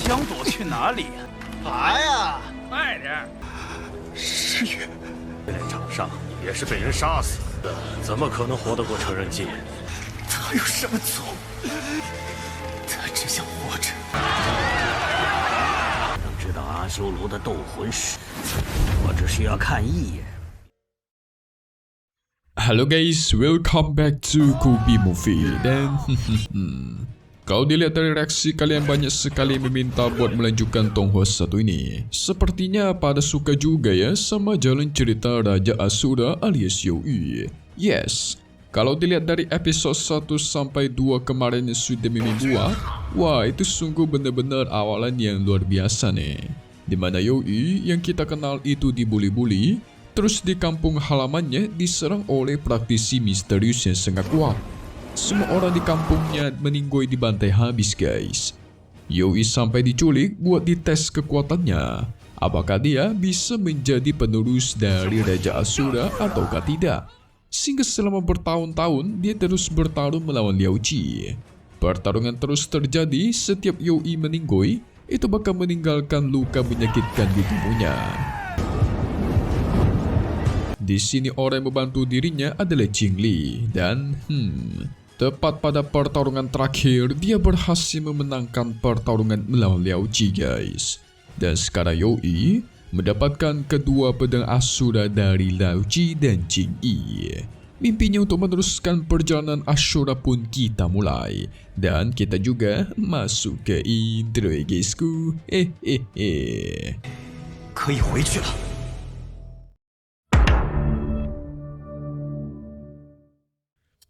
想躲去哪里呀？爬呀！快点！师爷，练场上也是被人杀死的，怎么可能活得过成人界？他有什么错？他只想活着。想知道阿修罗的斗魂石，我只需要看一眼。Halo guys, welcome back to Kobe Movie. Dan kalau dilihat dari reaksi kalian banyak sekali meminta buat melanjutkan Tonghua 1 ini. Sepertinya pada suka juga ya sama jalan cerita Raja Asura alias Youi. Yes, kalau dilihat dari episode 1 sampai 2 kemarin yang sudah Mimi buat, wah itu sungguh benar-benar awalan yang luar biasa nih. Dimana Youi yang kita kenal itu dibuli-buli, terus di kampung halamannya diserang oleh praktisi misterius yang sangat kuat. Semua orang di kampungnya meninggoy dibantai habis guys. Youi sampai diculik buat dites kekuatannya. Apakah dia bisa menjadi penerus dari Raja Asura ataukah tidak? Sehingga selama bertahun-tahun dia terus bertarung melawan Liao Qi. Pertarungan terus terjadi, setiap Youi meninggoy itu bakal meninggalkan luka menyakitkan di tubuhnya. Di sini orang yang membantu dirinya adalah Jing Li dan tepat pada pertarungan terakhir dia berhasil memenangkan pertarungan melawan Liao Qi guys. Dan sekarang Youi mendapatkan kedua pedang Asura dari Liao Qi dan Jing Yi. Mimpinya untuk meneruskan perjalanan Asura pun kita mulai. Dan kita juga masuk ke intro guysku. 可以回去了。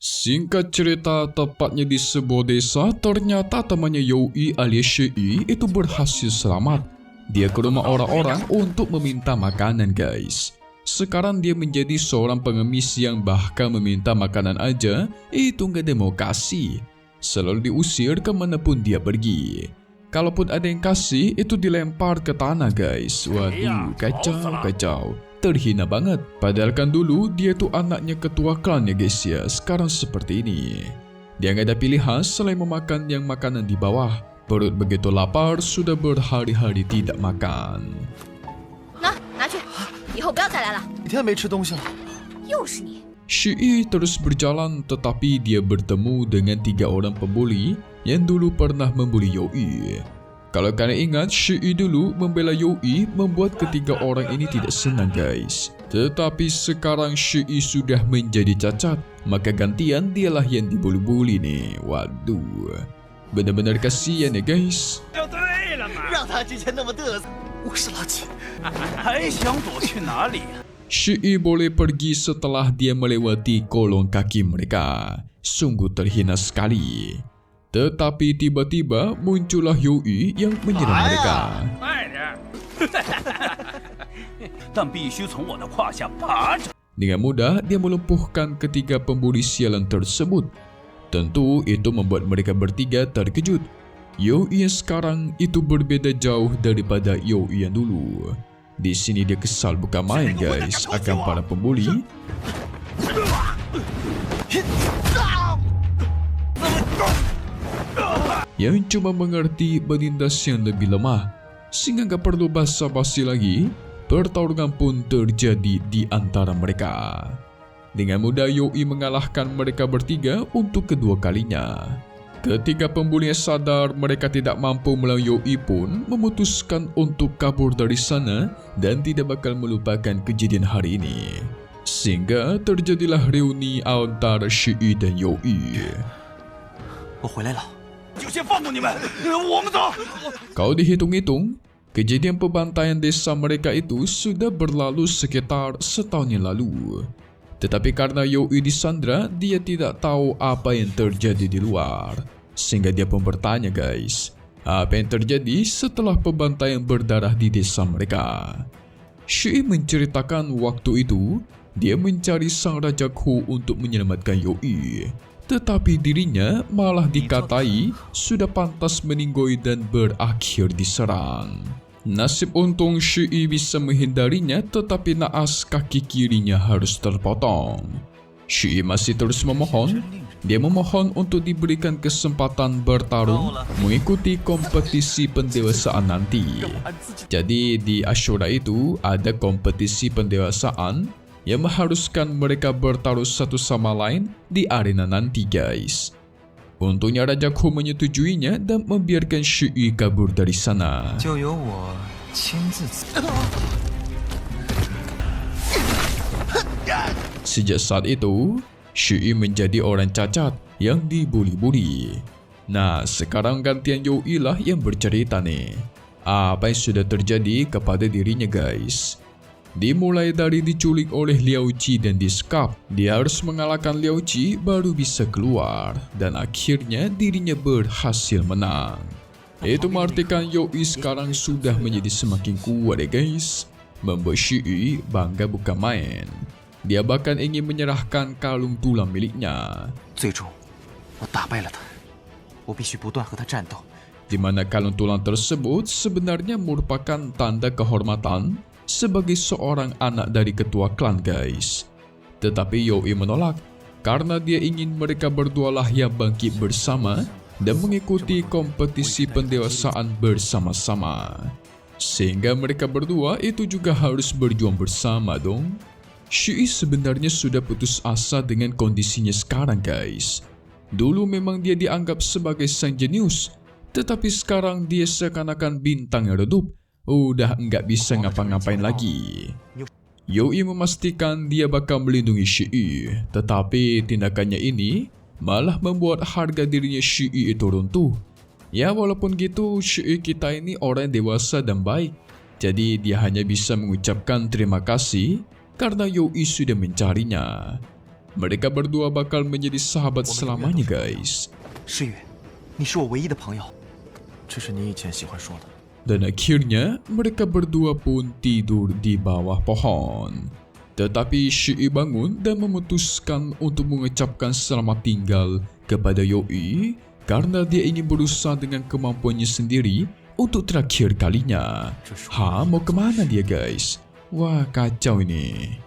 Singkat cerita, tepatnya di sebuah desa, ternyata temannya Youi alias Shi itu berhasil selamat. Dia ke rumah orang-orang untuk meminta makanan guys. Sekarang dia menjadi seorang pengemis yang bahkan meminta makanan aja, itu nggak ada mau kasih. Selalu diusir kemanapun dia pergi. Kalaupun ada yang kasih, itu dilempar ke tanah guys. Waduh, kacau. Terhina banget. Padahal kan dulu dia tuh anaknya ketua klan ya guys ya. Sekarang seperti ini. Dia nggak ada pilihan selain memakan yang makanan di bawah. Perut begitu lapar sudah berhari-hari tidak makan. 拿去，以后不要再来了。几天没吃东西了。又是你。 Shi terus berjalan tetapi dia bertemu dengan 3 orang pembuli yang dulu pernah membuli Youi. Kalau kalian ingat, Shi dulu membela Youi membuat ketiga orang ini tidak senang guys. Tetapi sekarang Shi sudah menjadi cacat, maka gantian dialah yang dibuli-buli nih. Waduh, benar-benar kasihan ya guys. 就对了嘛！让他之前那么嘚瑟。我是垃圾。还想躲去哪里呀？ Shi boleh pergi setelah dia melewati kolong kaki mereka. Sungguh terhina sekali. Tetapi tiba-tiba muncullah Youi yang menyerang mereka. 快点！但必须从我的胯下爬着。 Dengan mudah dia melumpuhkan ketiga pembuli sialan tersebut. Tentu itu membuat mereka bertiga terkejut. Youi yang sekarang itu berbeda jauh daripada Youi yang dulu. Di sini dia kesal bukan main guys akan para pembuli. Yang cuma mengerti menindas yang lebih lemah. Sehingga gak perlu basa-basi lagi, pertarungan pun terjadi di antara mereka. Dengan mudah Youi mengalahkan mereka bertiga untuk kedua kalinya. Ketika pembuli sadar mereka tidak mampu melawan Youi pun memutuskan untuk kabur dari sana dan tidak bakal melupakan kejadian hari ini. Sehingga terjadilah reuni antara Shi dan Youi. 我回来了。 就先放过你们，我们走。 Kalau dihitung-hitung, kejadian pembantaian desa mereka itu sudah berlalu sekitar setahun yang lalu. Tetapi karena Youi disandra, dia tidak tahu apa yang terjadi di luar. Sehingga dia pun bertanya guys, apa yang terjadi setelah pembantaian berdarah di desa mereka. Shi menceritakan waktu itu, dia mencari sang Raja Ku untuk menyelamatkan Youi. Tetapi dirinya malah dikatai sudah pantas meninggoy dan berakhir diserang. Nasib untung Shi bisa menghindarinya, tetapi naas kaki kirinya harus terpotong. Shi masih terus memohon, Dia memohon untuk diberikan kesempatan bertarung mengikuti kompetisi pendewasaan nanti. Jadi di Ashura itu ada kompetisi pendewasaan yang mengharuskan mereka bertaruh satu sama lain di arena nanti guys. Untungnya Raja Ku menyetujuinya dan membiarkan Shui kabur dari sana. Sejak saat itu, Shui menjadi orang cacat yang dibuli-buli. Nah, sekarang gantian Youyi lah yang bercerita nih. Apa yang sudah terjadi kepada dirinya guys? Dimulai dari diculik oleh Liao Qi dan disekap. Dia harus mengalahkan Liao Qi baru bisa keluar. Dan akhirnya dirinya berhasil menang. Itu mengartikan Youyi sekarang sudah menjadi semakin kuat ya guys. Membuat Shui bangga bukan main. Dia bahkan ingin menyerahkan kalung tulang miliknya. Di mana kalung tulang tersebut sebenarnya merupakan tanda kehormatan sebagai seorang anak dari ketua klan guys. Tetapi Youyi menolak karena dia ingin mereka berdua lah yang bangkit bersama dan mengikuti kompetisi pendewasaan bersama-sama. Sehingga mereka berdua itu juga harus berjuang bersama dong. Shui sebenarnya sudah putus asa dengan kondisinya sekarang guys. Dulu memang dia dianggap sebagai sang jenius, tetapi sekarang dia seakan-akan bintang yang redup. Udah enggak bisa ngapa-ngapain lagi. Youyi memastikan dia bakal melindungi Shui, tetapi tindakannya ini malah membuat harga dirinya Shui itu runtuh. Ya walaupun gitu, Shui kita ini orang dewasa dan baik. Jadi dia hanya bisa mengucapkan terima kasih karena Youyi sudah mencarinya. Mereka berdua bakal menjadi sahabat selamanya guys. Dan akhirnya mereka berdua pun tidur di bawah pohon. Tetapi Shui bangun dan memutuskan untuk mengucapkan selamat tinggal kepada Youyi karena dia ingin berusaha dengan kemampuannya sendiri untuk terakhir kalinya. Mau kemana dia guys? Wah kacau ini.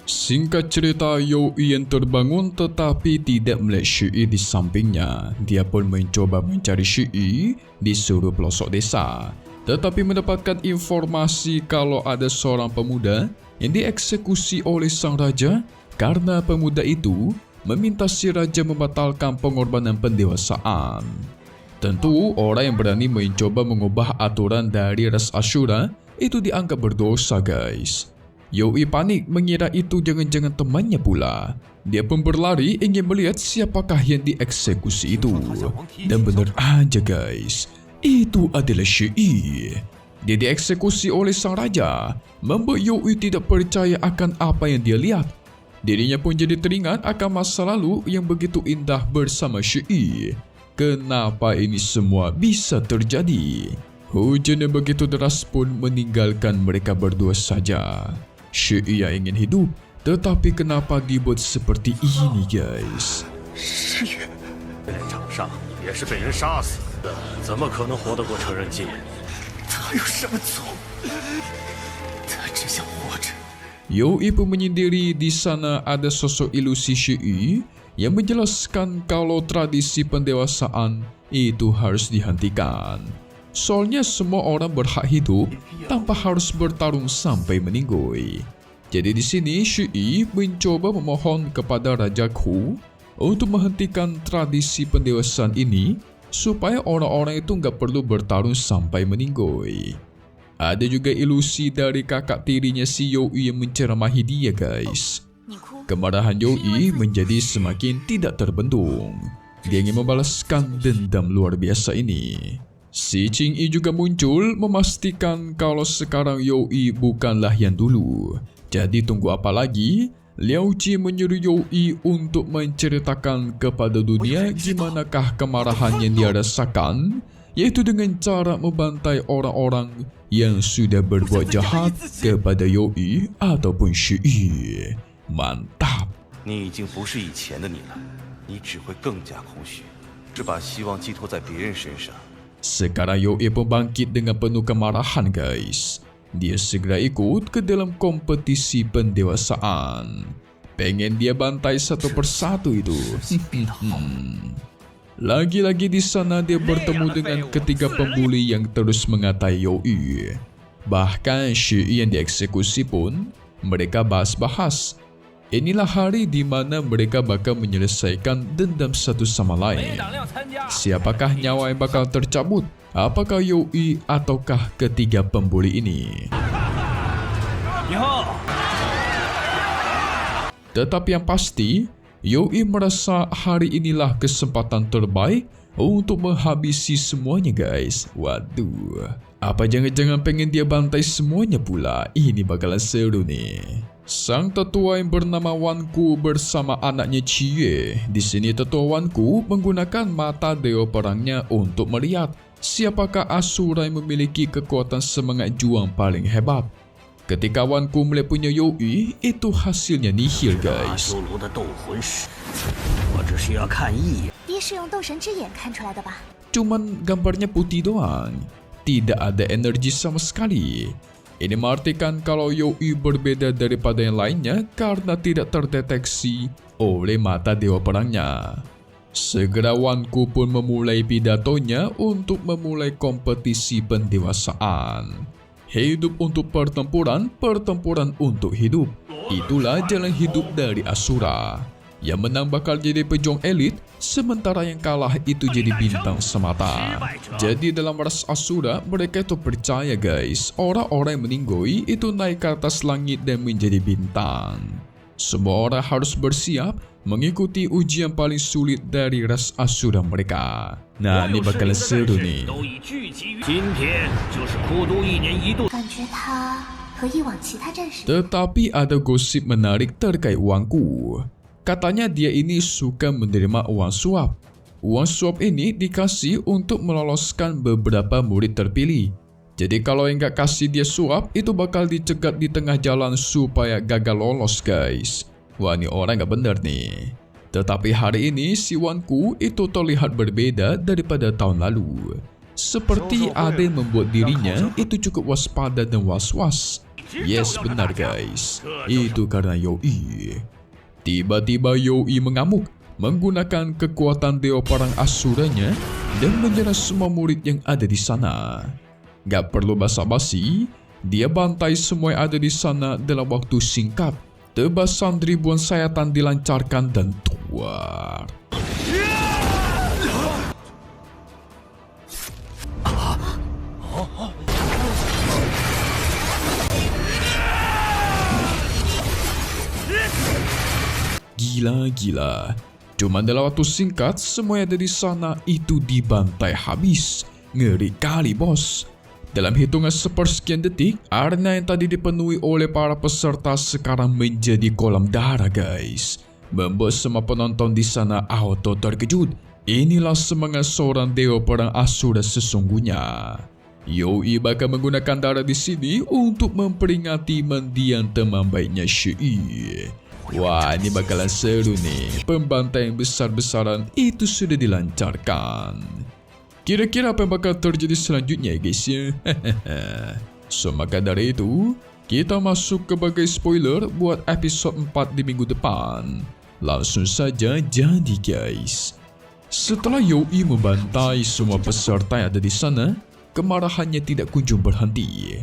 Singkat cerita, Youyi yang terbangun tetapi tidak melihat Shui di sampingnya. Dia pun mencoba mencari Shui di seluruh pelosok desa. Tetapi mendapatkan informasi kalau ada seorang pemuda yang dieksekusi oleh sang raja karena pemuda itu meminta si raja membatalkan pengorbanan pendewasaan. Tentu orang yang berani mencoba mengubah aturan dari ras Ashura itu dianggap berdosa guys. Youyi panik mengira itu jangan-jangan temannya pula. Dia pun berlari ingin melihat siapakah yang dieksekusi itu. Dan benar aja guys, itu adalah Shui. Dia dieksekusi oleh sang raja, membuat Youyi tidak percaya akan apa yang dia lihat. Dirinya pun jadi teringat akan masa lalu yang begitu indah bersama Shui. Kenapa ini semua bisa terjadi? Hujan yang begitu deras pun meninggalkan mereka berdua saja. Shui yang ingin hidup, tetapi kenapa dibuat seperti ini guys? 在场上也是被人杀死的，怎么可能活得过成人界？他有什么错？他只想活着。 Youyi pun menyendiri di sana ada sosok ilusi Shui yang menjelaskan kalau tradisi pendewasaan itu harus dihentikan. Soalnya semua orang berhak hidup tanpa harus bertarung sampai meninggoy. Jadi di sini Shui mencoba memohon kepada Raja Ku untuk menghentikan tradisi pendewasaan ini supaya orang-orang itu nggak perlu bertarung sampai meninggoy. Ada juga ilusi dari kakak tirinya si Youyi yang menceramahi dia guys. Kemarahan Youyi menjadi semakin tidak terbendung. Dia ingin membalaskan dendam luar biasa ini. Si Qingyi juga muncul memastikan kalau sekarang Youyi bukanlah yang dulu. Jadi tunggu apa lagi? Liao Qi menyuruh Youyi untuk menceritakan kepada dunia gimanakah kemarahan yang dia rasakan, yaitu dengan cara membantai orang-orang yang sudah berbuat jahat kepada Youyi ataupun Shui. Mantap. 你已经不是以前的你了，你只会更加空虚，只把希望寄托在别人身上。 Sekarang Youyi pun bangkit dengan penuh kemarahan guys. Dia segera ikut ke dalam kompetisi pendewasaan. pengen dia bantai satu persatu itu. Lagi-lagi di sana dia bertemu dengan ketiga pembuli yang terus mengatai Youyi. Bahkan Shi yang dieksekusi pun mereka bahas-bahas. Inilah hari di mana mereka bakal menyelesaikan dendam satu sama lain. Siapakah nyawa yang bakal tercabut? Apakah Youyi ataukah ketiga pembuli ini? Tetapi yang pasti, Youyi merasa hari inilah kesempatan terbaik untuk menghabisi semuanya guys. Waduh, apa jangan-jangan pengen dia bantai semuanya pula? Ini bakalan seru nih. Sang tetua yang bernama Wan Ku bersama anaknya Chie. Di sini tetua Wan Ku menggunakan mata dewa perangnya untuk melihat siapakah Asura yang memiliki kekuatan semangat juang paling hebat. Ketika Wan Ku melihat punya Youyi, itu hasilnya nihil guys. Cuman gambarnya putih doang, tidak ada energi sama sekali. Ini mengartikan kalau Youyi berbeda daripada yang lainnya karena tidak terdeteksi oleh mata dewa perangnya. Segera Wan Ku pun memulai pidatonya untuk memulai kompetisi pendewasaan. Hidup untuk pertempuran, pertempuran untuk hidup. Itulah jalan hidup dari Asura. Yang menang bakal jadi pejuang elit, sementara yang kalah itu jadi bintang semata. Jadi dalam ras Asura, mereka itu percaya guys, orang-orang yang meninggoy itu naik ke atas langit dan menjadi bintang. Semua orang harus bersiap mengikuti ujian paling sulit dari ras Asura mereka. Nah, ini bakal seru nih. Tetapi ada gosip menarik terkait Wan Ku. Katanya dia ini suka menerima uang suap. Uang suap ini dikasih untuk meloloskan beberapa murid terpilih. Jadi kalau yang gak kasih dia suap, itu bakal dicegat di tengah jalan supaya gagal lolos guys. Wah, ini orang gak bener nih. Tetapi hari ini si Wan Ku itu terlihat berbeda daripada tahun lalu. Seperti ada yang membuat dirinya itu cukup waspada dan was-was. Yes, benar guys. Itu karena Youyi. Tiba-tiba Youyi mengamuk, menggunakan kekuatan dewa perang Asuranya dan menyerang semua murid yang ada di sana. Gak perlu basa-basi, dia bantai semua yang ada di sana dalam waktu singkat. Tebasan ribuan sayatan dilancarkan dan tuar. Gila-gila. Cuma dalam waktu singkat, semua yang ada di sana itu dibantai habis. Ngeri kali bos. Dalam hitungan sepersekian detik, arena yang tadi dipenuhi oleh para peserta sekarang menjadi kolam darah guys. Membuat semua penonton di sana auto terkejut. Inilah semangat seorang dewa perang Asura sesungguhnya. Youyi bakal menggunakan darah di sini untuk memperingati mendiang teman baiknya Shi. Wah, ini bakalan seru nih. Pembantaian besar-besaran itu sudah dilancarkan. Kira-kira apa yang bakal terjadi selanjutnya guys ya? So maka dari itu, kita masuk ke bagai spoiler buat episode 4 di minggu depan. Langsung saja jadi guys. Setelah Youyi membantai semua peserta yang ada di sana, kemarahannya tidak kunjung berhenti.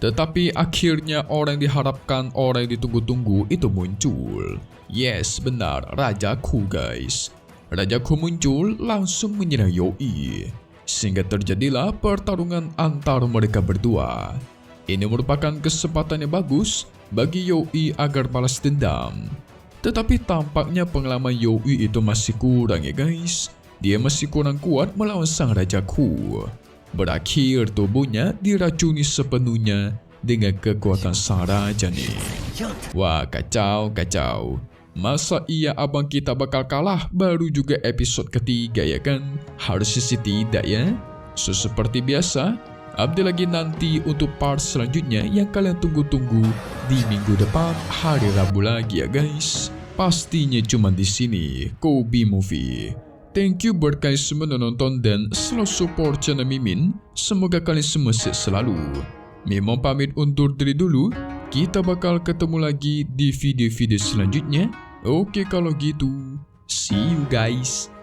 Tetapi akhirnya orang yang diharapkan, orang yang ditunggu-tunggu itu muncul. Yes, benar, Raja Ku guys. Raja Ku muncul langsung menyerang Youyi. Sehingga terjadilah pertarungan antara mereka berdua. Ini merupakan kesempatan yang bagus bagi Youyi agar balas dendam. Tetapi tampaknya pengalaman Youyi itu masih kurang ya guys. Dia masih kurang kuat melawan sang Raja Ku. Berakhir tubuhnya diracuni sepenuhnya dengan kekuatan sang raja nih. Wah, kacau, kacau. Masa iya abang kita bakal kalah baru juga episode ketiga ya kan? Harusnya sih tidak ya. So seperti biasa, update lagi nanti untuk part selanjutnya yang kalian tunggu-tunggu di minggu depan hari Rabu lagi ya guys. Pastinya cuma di sini, Kobi Movie. Thank you buat kalian semua nonton dan selalu support channel Mimin. Semoga kalian semua sehat selalu. Mimin pamit undur diri dulu. kita bakal ketemu lagi di video-video selanjutnya. Oke kalau gitu, see you guys.